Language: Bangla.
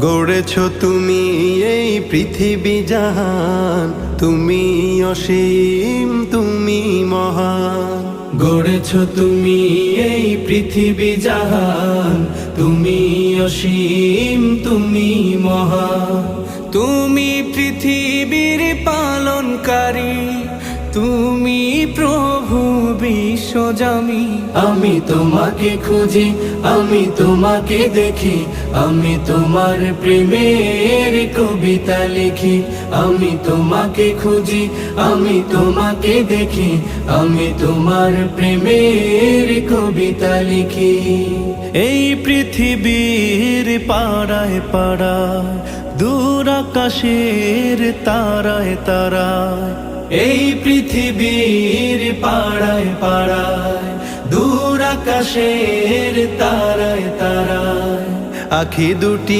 গড়েছ তুমি এই পৃথিবী জাহান, তুমি অসীম তুমি মহান। গড়েছ তুমি এই পৃথিবী জাহান, তুমি অসীম তুমি মহান। তুমি পৃথিবীর পালনকারী, তুমি প্রভু বিশ্বজামি। আমি তোমাকে খুঁজি, আমি তোমাকে দেখি, আমি তোমার প্রেমের কবিতা লিখি। আমি তোমাকে খুঁজি, আমি তোমাকে দেখি, আমি তোমার প্রেমের কবিতা লিখি। এই পৃথিবীর পাড়ায় পাড়ায়, দূর আকাশের তারায় তারায়, এই পৃথিবীর পাড়ায় পাড়ায়, দূর আকাশের তারায় তারায়, আখি দুটি